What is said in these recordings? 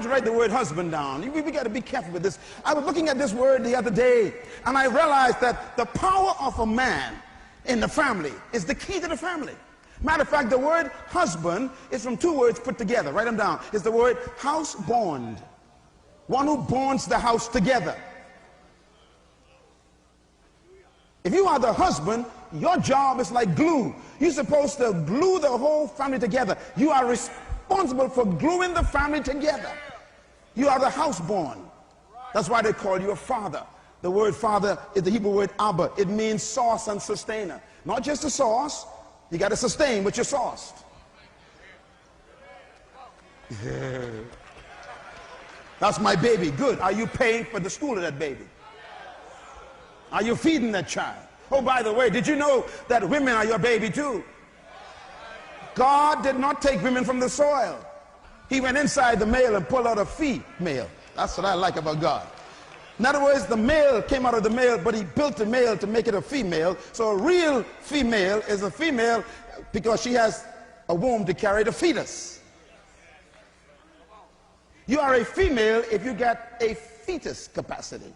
want you to write the word husband down. We got to be careful with this. I was looking at this word the other day, and I realized that the power of a man in the family is the key to the family. Matter of fact, the word husband is from two words put together. Write them down. It's the word house bond. One who bonds the house together. If you are the husband, your job is like glue. You're supposed to glue the whole family together. You are responsible for gluing the family together. You are the housebond. That's why they call you a father. The word father is the Hebrew word Abba. It means source and sustainer. Not just the sauce. You got to sustain what you're sauced. That's my baby. Good. Are you paying for the school of that baby? Are you feeding that child? Oh, by the way, did you know that women are your baby too? God did not take women from the soil. He went inside the male and pulled out a female. That's what I like about God. In other words, the male came out of the male, but he built the male to make it a female. So a real female is a female because she has a womb to carry the fetus. You are a female if you get a fetus capacity.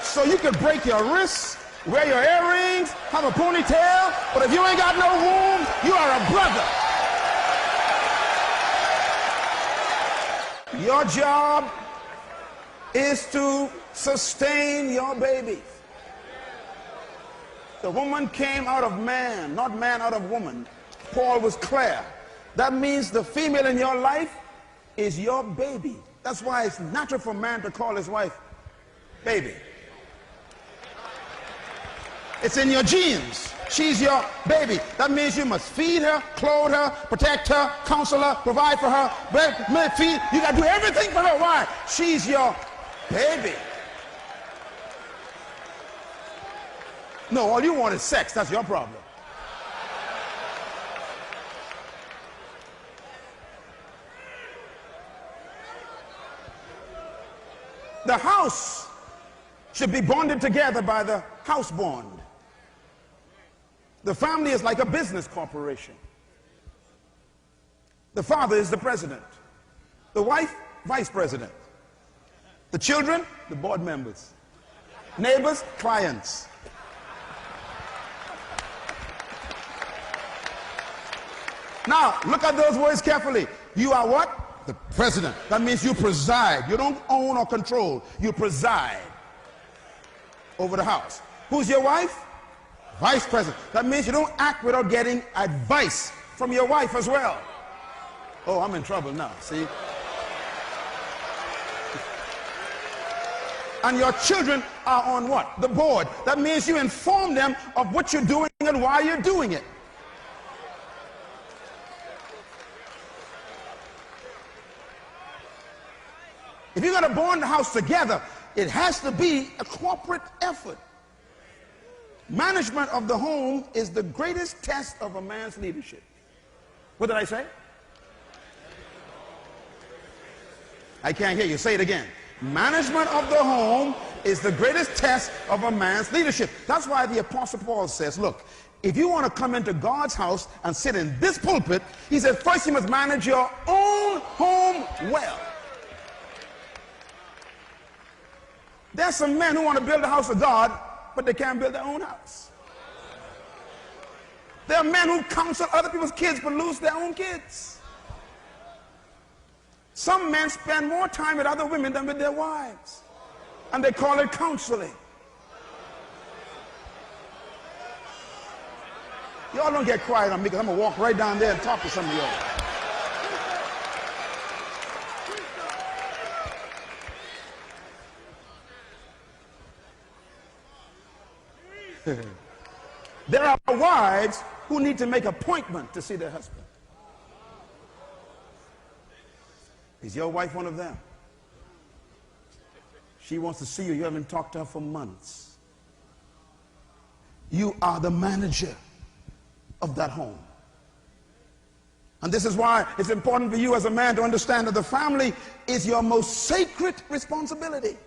So you could break your wrists, wear your earrings, have a ponytail, but if you ain't got no womb, you are a brother. Your job is to sustain your baby. The woman came out of man, not man out of woman. Paul was clear. That means the female in your life is your baby. That's why it's natural for a man to call his wife baby. It's in your genes. She's your baby. That means you must feed her, clothe her, protect her, counsel her, provide for her, feed. You got to do everything for her. Why? She's your baby. No, all you want is sex. That's your problem. The house should be bonded together by the house bond. The family is like a business corporation. The father is the president. The wife, vice president. The children, the board members. Neighbors, clients. Now, look at those words carefully. You are what? The president. That means you preside. You don't own or control. You preside over the house. Who's your wife? Vice president. That means you don't act without getting advice from your wife as well. Oh, I'm in trouble now, see? And your children are on what? The board. That means you inform them of what you're doing and why you're doing it. If you're going to bond the house together, it has to be a corporate effort. Management of the home is the greatest test of a man's leadership. What did I say? I can't hear you. Say it again. Management of the home is the greatest test of a man's leadership. That's why the Apostle Paul says, look, if you want to come into God's house and sit in this pulpit, he said, first you must manage your own home well. There's some men who want to build the house of God, but they can't build their own house. There are men who counsel other people's kids but lose their own kids. Some men spend more time with other women than with their wives, and they call it counseling. Y'all don't get quiet on me because I'm going to walk right down there and talk to some of y'all. There are wives who need to make an appointment to see their husband. Is your wife one of them? She wants to see you. You haven't talked to her for months. You are the manager of that home. And this is why it's important for you as a man to understand that the family is your most sacred responsibility.